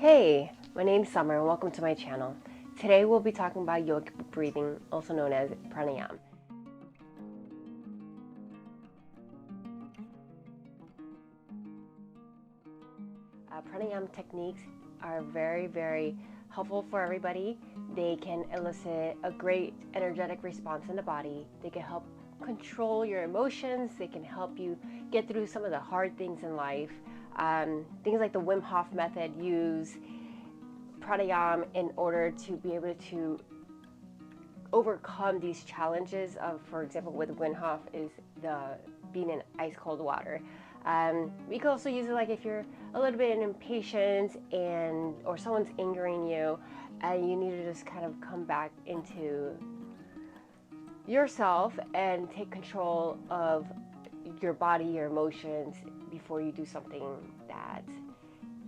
Hey, my name's Summer and welcome to my channel. Today we'll be talking about yogic breathing, also known as pranayama. Pranayama techniques are very helpful for everybody. They can elicit a great energetic response in the body. They can help control your emotions. They can help you get through some of the hard things in life. Things like the Wim Hof method use pranayama in order to be able to overcome these challenges of, for example, with Wim Hof is being in ice cold water. We can also use it like if you're a little bit impatient or someone's angering you and you need to just kind of come back into yourself and take control of your body, your emotions before you do something that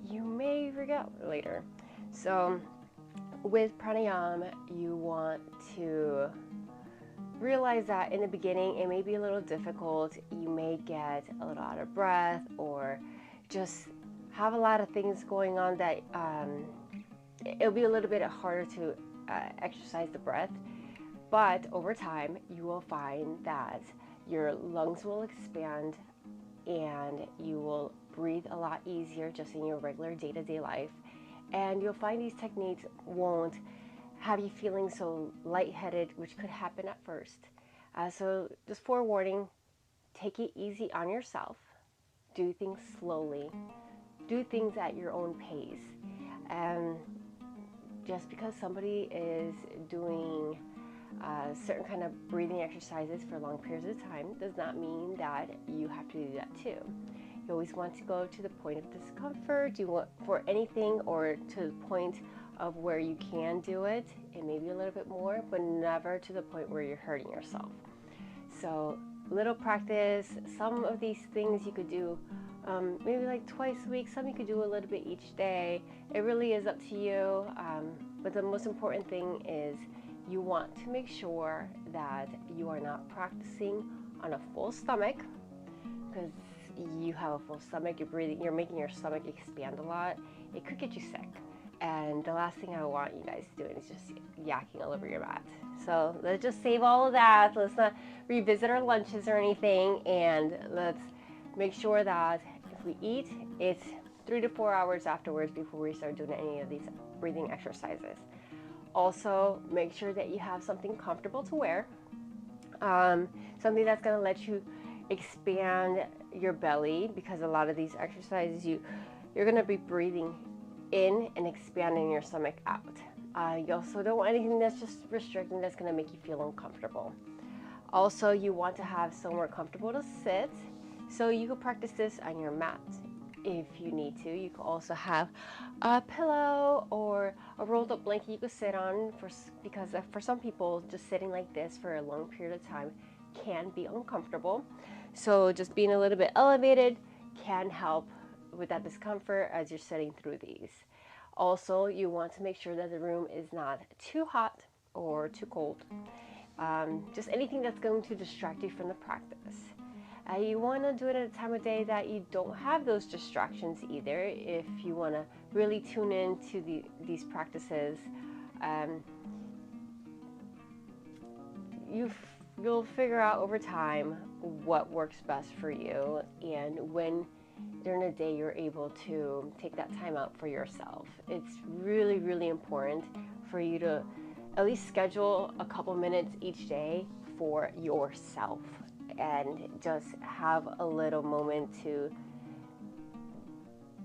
you may regret later. So with pranayama, you want to realize that in the beginning it may be a little difficult. You may get a little out of breath or just have a lot of things going on that it'll be a little bit harder to exercise the breath. But over time, you will find that your lungs will expand and you will breathe a lot easier just in your regular day-to-day life. And you'll find these techniques won't have you feeling so lightheaded, which could happen at first. So just forewarning, take it easy on yourself. Do things slowly. Do things at your own pace. And just because somebody is doing certain kind of breathing exercises for long periods of time does not mean that you have to do that too. You always want to go to the point of discomfort. You want for anything or to the point of where you can do it, and maybe a little bit more, but never to the point where you're hurting yourself. So little practice. Some of these things you could do maybe like twice a week. Some you could do a little bit each day. It really is up to you. But the most important thing is you want to make sure that you are not practicing on a full stomach, because you have a full stomach, you're making your stomach expand a lot. It could get you sick. And the last thing I want you guys doing is just yakking all over your mat. So let's just save all of that. Let's not revisit our lunches or anything. And let's make sure that if we eat, it's 3 to 4 hours afterwards before we start doing any of these breathing exercises. Also, make sure that you have something comfortable to wear. Something that's going to let you expand your belly, because a lot of these exercises you're going to be breathing in and expanding your stomach out. You also don't want anything that's just restricting, that's going to make you feel uncomfortable. Also, you want to have somewhere comfortable to sit, so you can practice this on your mat if you need to. You can also have a pillow or a rolled up blanket you could sit on, because for some people just sitting like this for a long period of time can be uncomfortable. So just being a little bit elevated can help with that discomfort as you're sitting through these. Also, you want to make sure that the room is not too hot or too cold. Just anything that's going to distract you from the practice. You want to do it at a time of day that you don't have those distractions either. If you want to really tune in to these practices, you'll figure out over time what works best for you and when during the day you're able to take that time out for yourself. It's really important for you to at least schedule a couple minutes each day for yourself and just have a little moment to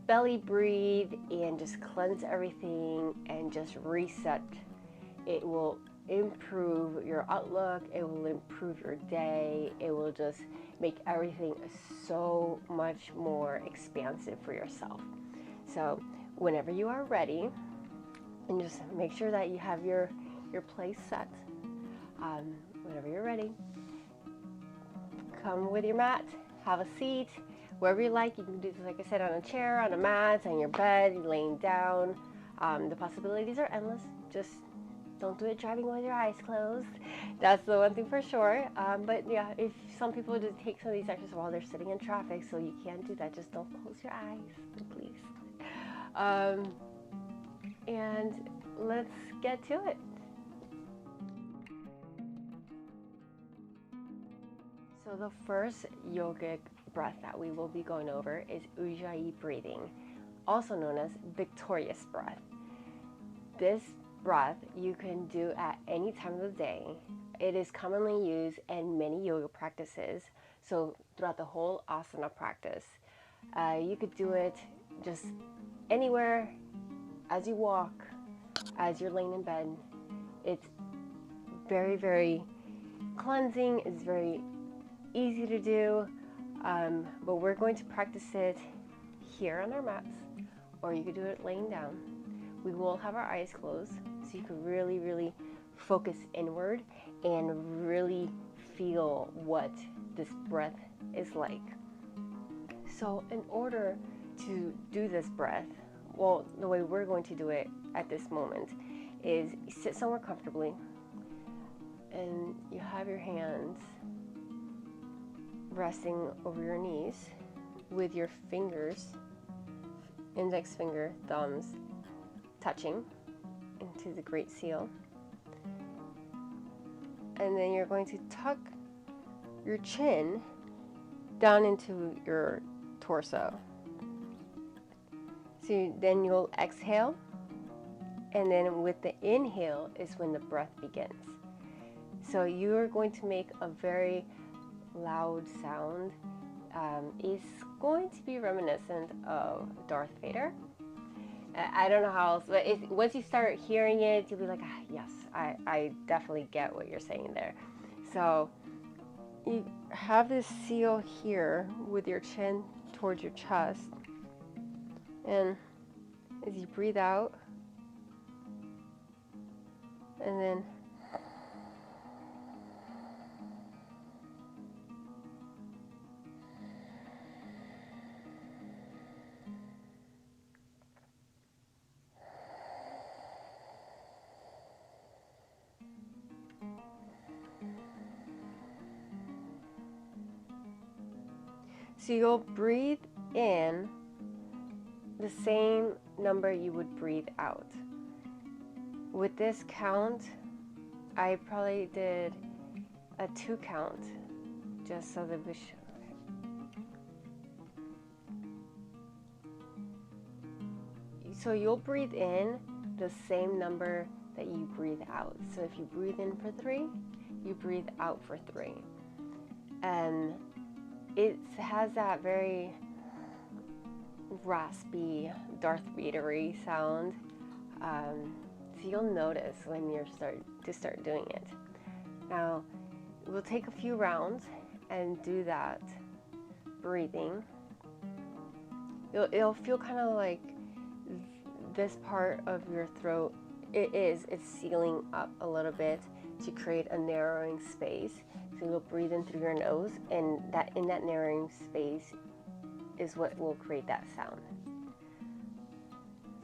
belly breathe and just cleanse everything and just reset. It will improve your outlook, it will improve your day, it will just make everything so much more expansive for yourself. So whenever you are ready, and just make sure that you have your place set. Whenever you're ready, come with your mat, have a seat, wherever you like. You can do this, like I said, on a chair, on a mat, on your bed, laying down. The possibilities are endless. Just don't do it driving with your eyes closed. That's the one thing for sure. But yeah, if some people just take some of these exercises while they're sitting in traffic, so you can't do that. Just don't close your eyes, please. and let's get to it. So the first yogic breath that we will be going over is ujjayi breathing, also known as victorious breath. This breath you can do at any time of the day. It is commonly used in many yoga practices, so throughout the whole asana practice. You could do it just anywhere, as you walk, as you're laying in bed. It's very, very cleansing. It's very easy to do, but we're going to practice it here on our mats, or you could do it laying down. We will have our eyes closed, so you can really, really focus inward and really feel what this breath is like. So in order to do this breath, well, the way we're going to do it at this moment is sit somewhere comfortably, and you have your hands resting over your knees with your fingers, index finger, thumbs, touching into the Great Seal. And then you're going to tuck your chin down into your torso. So then you'll exhale, and then with the inhale is when the breath begins. So you are going to make a very loud sound. It's going to be reminiscent of Darth Vader. I don't know how else, but once you start hearing it, you'll be like, ah, yes, I definitely get what you're saying there. So you have this seal here with your chin towards your chest, and as you breathe out, and then so you'll breathe in the same number you would breathe out. With this count, I probably did a 2 count, just so that we should. So you'll breathe in the same number that you breathe out. So if you breathe in for 3, you breathe out for 3. And it has that very raspy, Darth Vader-y sound. So you'll notice when you start doing it. Now, we'll take a few rounds and do that breathing. It'll feel kind of like this part of your throat, it's sealing up a little bit to create a narrowing space. So you'll breathe in through your nose, and that in that narrowing space is what will create that sound.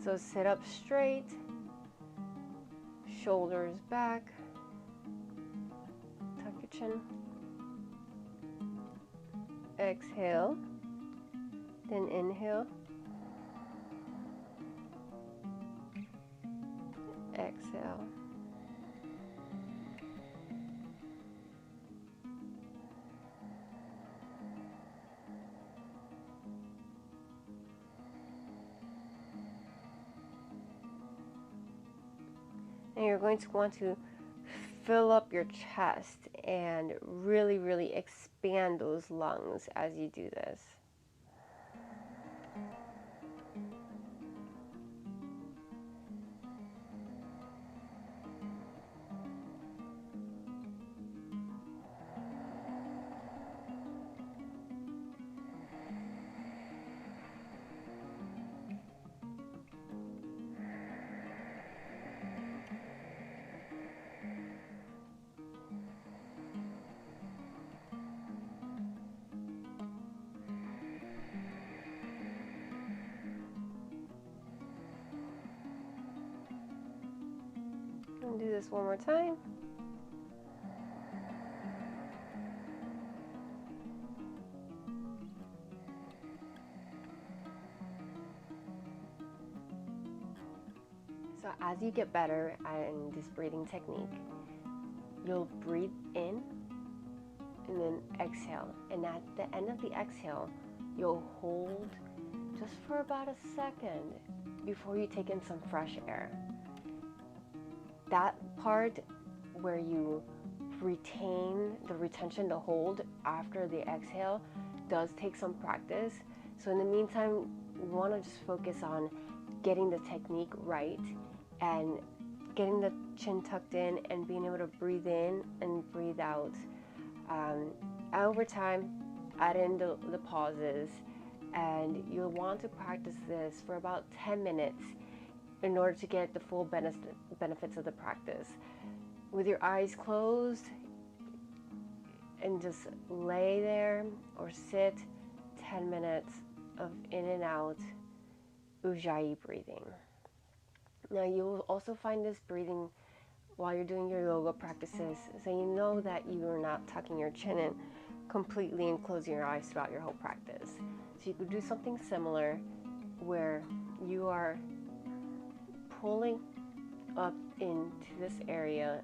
So sit up straight, shoulders back, tuck your chin, exhale, then inhale, exhale. And you're going to want to fill up your chest and really, really expand those lungs as you do this. And do this one more time. as you get better at this breathing technique, you'll breathe in and then exhale. And at the end of the exhale, you'll hold just for about a second before you take in some fresh air. That part where you retain the retention to hold after the exhale does take some practice. So in the meantime, we want to just focus on getting the technique right and getting the chin tucked in and being able to breathe in and breathe out. Over time, add in the pauses, and you'll want to practice this for about 10 minutes in order to get the full benefits of the practice. With your eyes closed, and just lay there or sit 10 minutes of in and out ujjayi breathing. Now you will also find this breathing while you're doing your yoga practices, so you know that you are not tucking your chin in completely and closing your eyes throughout your whole practice. So you could do something similar where you are pulling up into this area.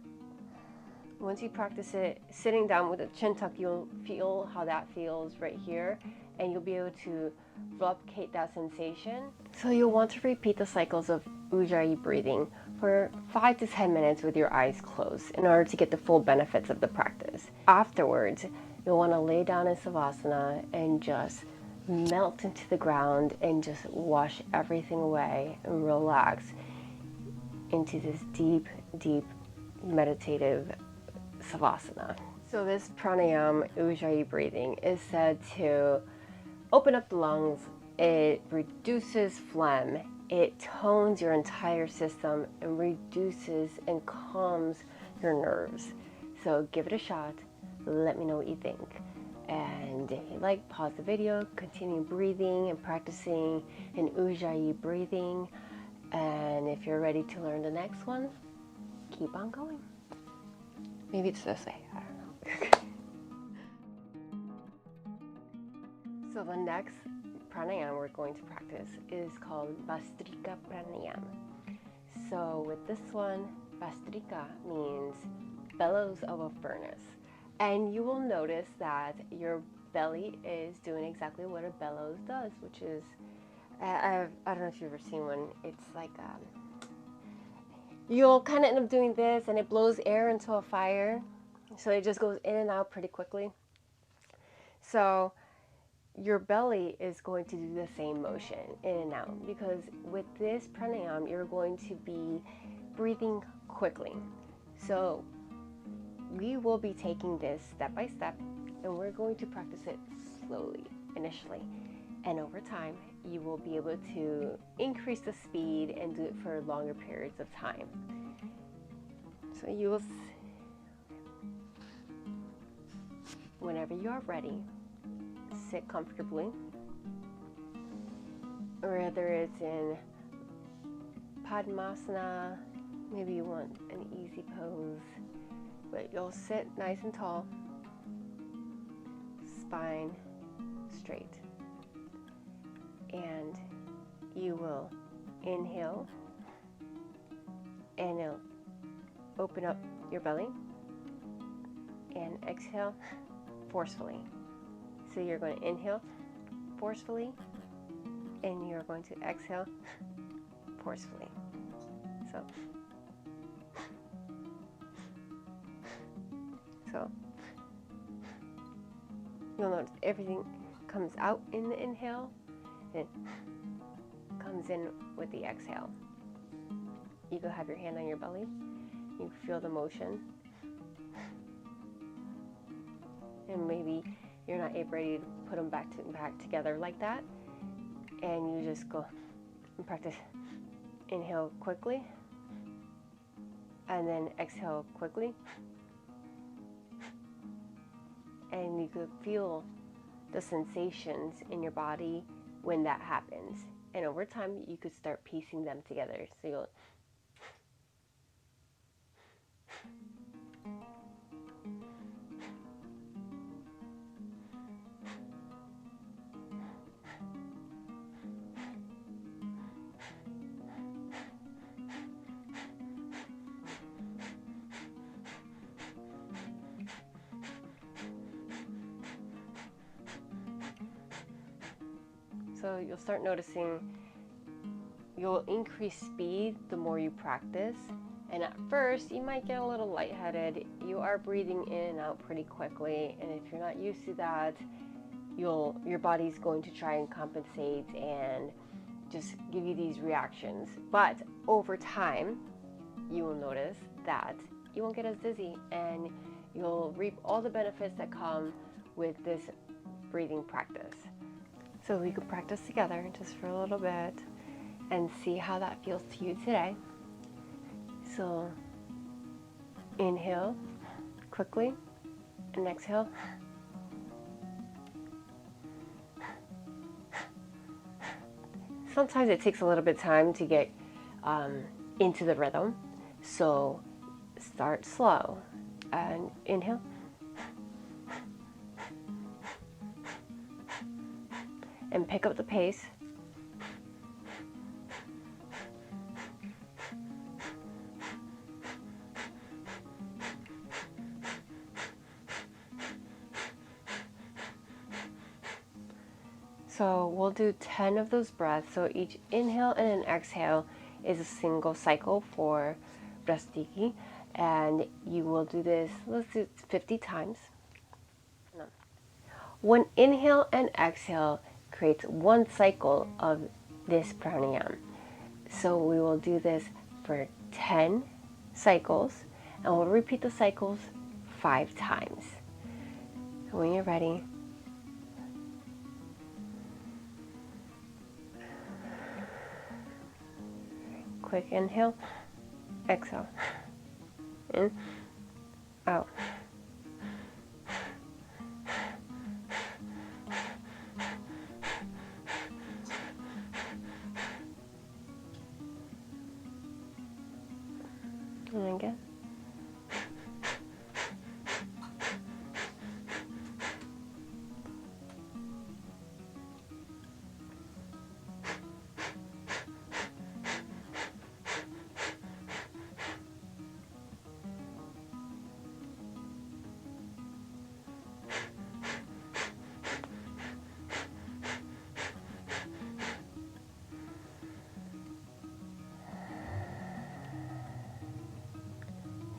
Once you practice it sitting down with a chin tuck, you'll feel how that feels right here, and you'll be able to replicate that sensation. So you'll want to repeat the cycles of ujjayi breathing for 5 to 10 minutes with your eyes closed in order to get the full benefits of the practice. Afterwards, you'll want to lay down in savasana and just melt into the ground and just wash everything away and relax into this deep, deep meditative savasana. So this pranayama ujjayi breathing is said to open up the lungs, it reduces phlegm, it tones your entire system and reduces and calms your nerves. So give it a shot, let me know what you think. And if you like, pause the video, continue breathing and practicing in ujjayi breathing. And if you're ready to learn the next one, keep on going. Maybe it's this way, I don't know. So the next pranayama we're going to practice is called bhastrika pranayama. So with this one, bhastrika means bellows of a furnace. And you will notice that your belly is doing exactly what a bellows does, which is, I don't know if you've ever seen one, it's like, you'll kind of end up doing this and it blows air into a fire. So it just goes in and out pretty quickly. So your belly is going to do the same motion in and out, because with this pranayama, you're going to be breathing quickly. So we will be taking this step by step, and we're going to practice it slowly initially. And over time, you will be able to increase the speed and do it for longer periods of time. So you will, whenever you are ready, sit comfortably, or whether it's in Padmasana, maybe you want an easy pose, but you'll sit nice and tall, spine straight, and you will inhale, and it'll open up your belly, and exhale forcefully. So you're going to inhale forcefully, and you're going to exhale forcefully. So you'll notice everything comes out in the inhale and comes in with the exhale. You go have your hand on your belly, you feel the motion, and maybe you're not ready to put them back together like that, and you just go and practice. Inhale quickly, and then exhale quickly, and you could feel the sensations in your body when that happens, and over time you could start piecing them together. So you'll So you'll start noticing you'll increase speed the more you practice. And at first, you might get a little lightheaded. You are breathing in and out pretty quickly. And if you're not used to that, your body's going to try and compensate and just give you these reactions. But over time, you will notice that you won't get as dizzy and you'll reap all the benefits that come with this breathing practice. So we could practice together just for a little bit and see how that feels to you today. So inhale quickly and exhale. Sometimes it takes a little bit of time to get into the rhythm. So start slow and inhale. And pick up the pace. So we'll do 10 of those breaths. So each inhale and an exhale is a single cycle for vrtti. And you will do this, let's do it 50 times. One inhale and exhale creates one cycle of this pranayama. So we will do this for 10 cycles, and we'll repeat the cycles 5 times. So when you're ready, quick inhale, exhale, in, out. And again.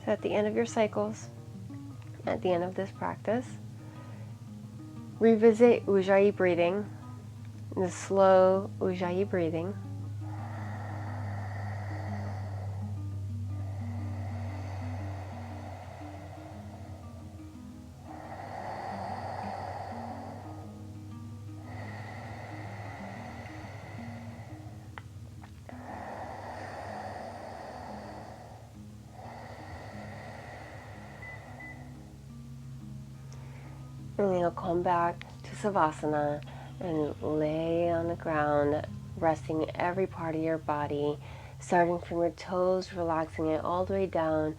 So at the end of your cycles, at the end of this practice, revisit ujjayi breathing, the slow ujjayi breathing. And then you'll come back to Savasana and lay on the ground, resting every part of your body, starting from your toes, relaxing it all the way down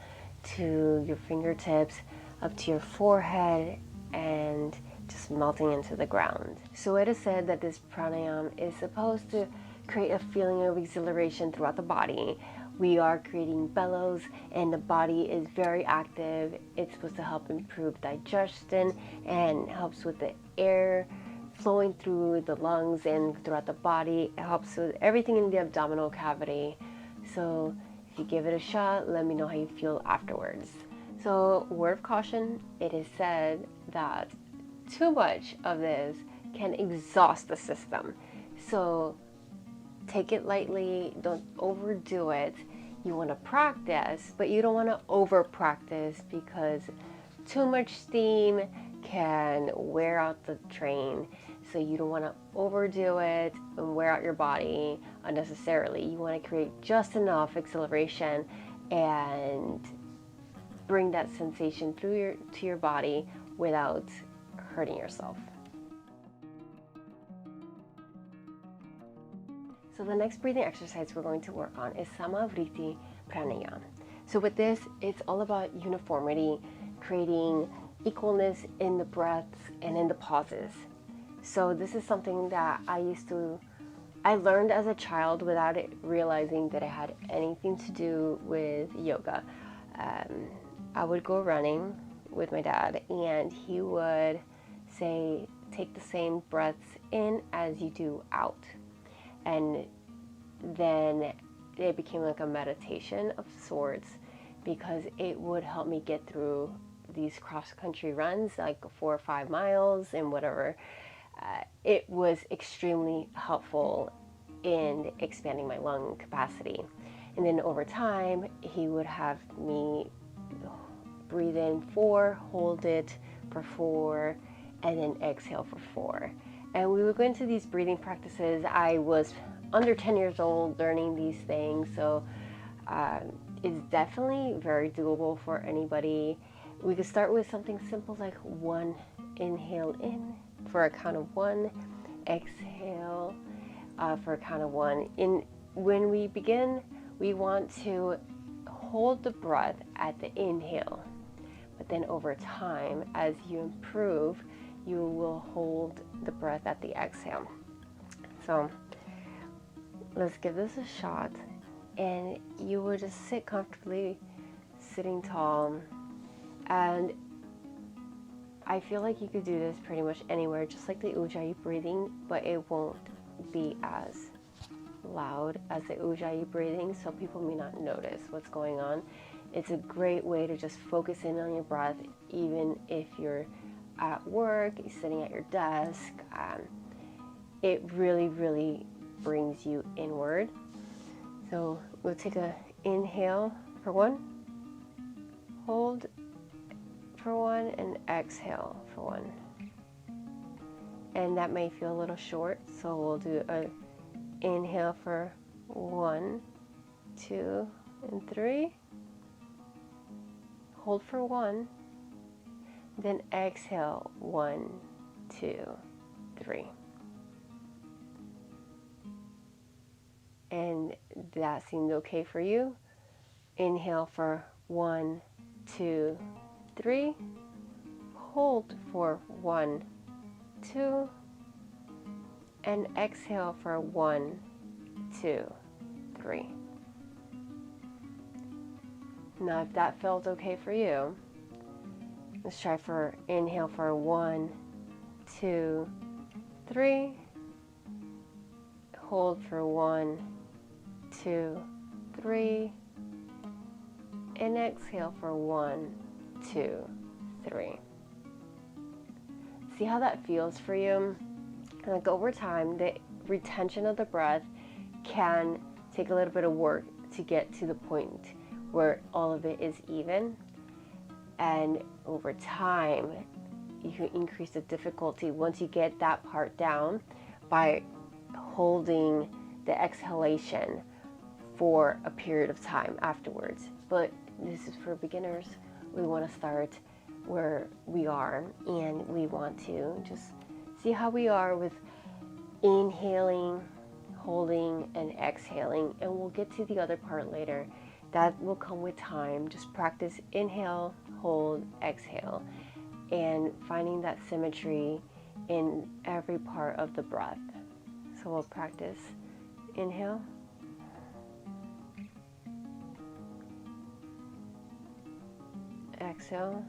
to your fingertips, up to your forehead, and just melting into the ground. So it is said that this pranayama is supposed to create a feeling of exhilaration throughout the body. We are creating bellows and the body is very active. It's supposed to help improve digestion and helps with the air flowing through the lungs and throughout the body. It helps with everything in the abdominal cavity. So if you give it a shot, let me know how you feel afterwards. So word of caution, it is said that too much of this can exhaust the system. So take it lightly, don't overdo it. You want to practice, but you don't want to over practice because too much steam can wear out the train. So you don't want to overdo it and wear out your body unnecessarily. You want to create just enough exhilaration and bring that sensation through to your body without hurting yourself. So the next breathing exercise we're going to work on is vrtti pranayama. So with this, it's all about uniformity, creating equalness in the breaths and in the pauses. So this is something that I learned as a child without it realizing that it had anything to do with yoga. I would go running with my dad and he would say take the same breaths in as you do out. And then it became like a meditation of sorts, because it would help me get through these cross-country runs, like 4 or 5 miles and whatever. It was extremely helpful in expanding my lung capacity. And then over time, he would have me breathe in 4, hold it for 4, and then exhale for 4. And we would go into these breathing practices. I was under 10 years old learning these things, so it's definitely very doable for anybody. We could start with something simple like 1 inhale in for a count of 1, exhale for a count of 1. When we begin, we want to hold the breath at the inhale, but then over time, as you improve, you will hold the breath at the exhale. So let's give this a shot, and you will just sit comfortably, sitting tall. And I feel like you could do this pretty much anywhere, just like the ujjayi breathing, but it won't be as loud as the ujjayi breathing, so people may not notice what's going on. It's a great way to just focus in on your breath, even if you're at work, you're sitting at your desk. It really, really brings you inward. So we'll take an inhale for 1, hold for 1, and exhale for 1. And that may feel a little short, so we'll do an inhale for 1, 2, and 3. Hold for 1, then exhale 1, 2, 3. And that seemed okay for you. Inhale for 1, 2, 3. Hold for 1, 2, and exhale for 1, 2, 3. Now, if that felt okay for you, let's try for inhale for 1, 2, 3. Hold for 1, 2, 3. And exhale for 1, 2, 3. See how that feels for you? Like over time, the retention of the breath can take a little bit of work to get to the point where all of it is even. And over time, you can increase the difficulty once you get that part down by holding the exhalation for a period of time afterwards. But this is for beginners. We want to start where we are, and we want to just see how we are with inhaling, holding, and exhaling, and we'll get to the other part later. That will come with time. Just practice inhale, hold, exhale, and finding that symmetry in every part of the breath. So we'll practice inhale, exhale.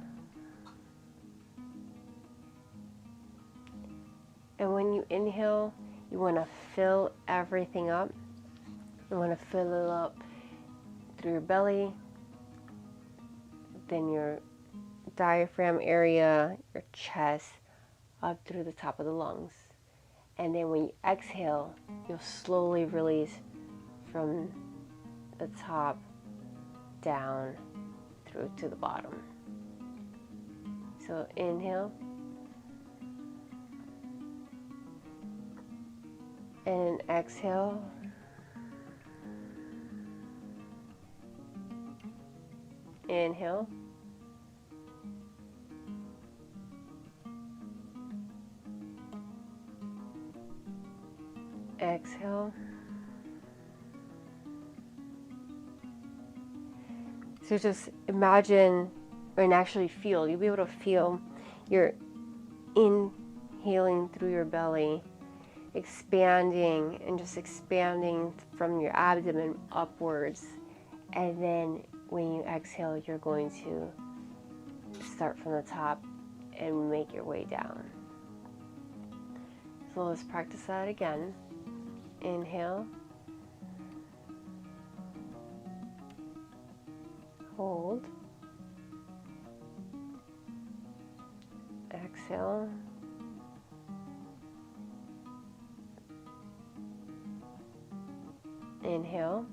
And when you inhale, you want to fill everything up. You want to fill it up through your belly, then your diaphragm area, your chest, up through the top of the lungs. And then when you exhale, you'll slowly release from the top down through to the bottom. So inhale, and exhale. Inhale, exhale. So just imagine and actually feel, you'll be able to feel your inhaling through your belly, expanding and just expanding from your abdomen upwards. And then when you exhale, you're going to start from the top and make your way down. So let's practice that again. Inhale. Hold. Exhale. Inhale.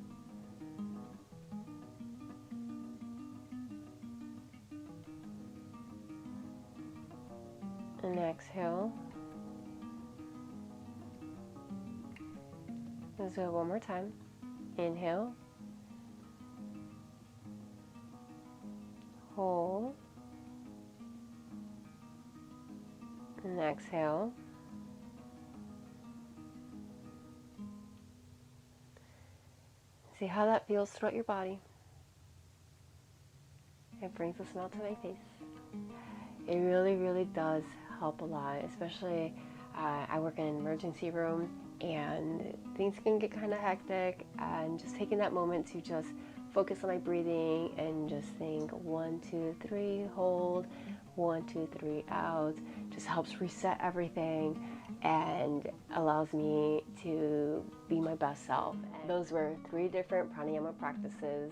And exhale. Let's do it one more time. Inhale. Hold. And exhale. See how that feels throughout your body. It brings a smile to my face. It really, really does help a lot, especially I work in an emergency room and things can get kind of hectic, and just taking that moment to just focus on my breathing and just think 1, 2, 3, hold, 1, 2, 3, out, just helps reset everything and allows me to be my best self. And those were 3 different pranayama practices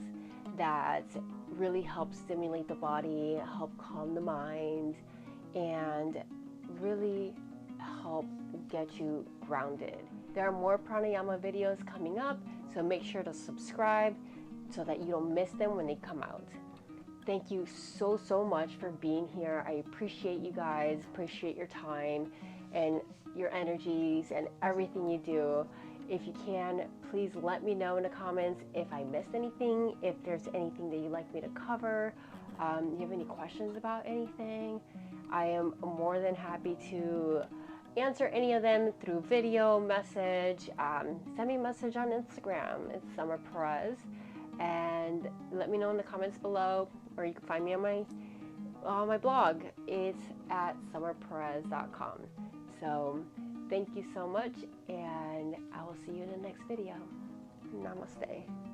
that really help stimulate the body, help calm the mind, and really help get you grounded. There are more pranayama videos coming up, so make sure to subscribe so that you don't miss them when they come out. Thank you so much for being here. I appreciate you guys, appreciate your time and your energies and everything you do. If you can, please let me know in the comments if I missed anything, if there's anything that you'd like me to cover, you have any questions about anything. I am more than happy to answer any of them through video, message. Send me a message on Instagram. It's Summer Perez. And let me know in the comments below, or you can find me on my blog. It's at summerperez.com. So thank you so much, and I will see you in the next video. Namaste.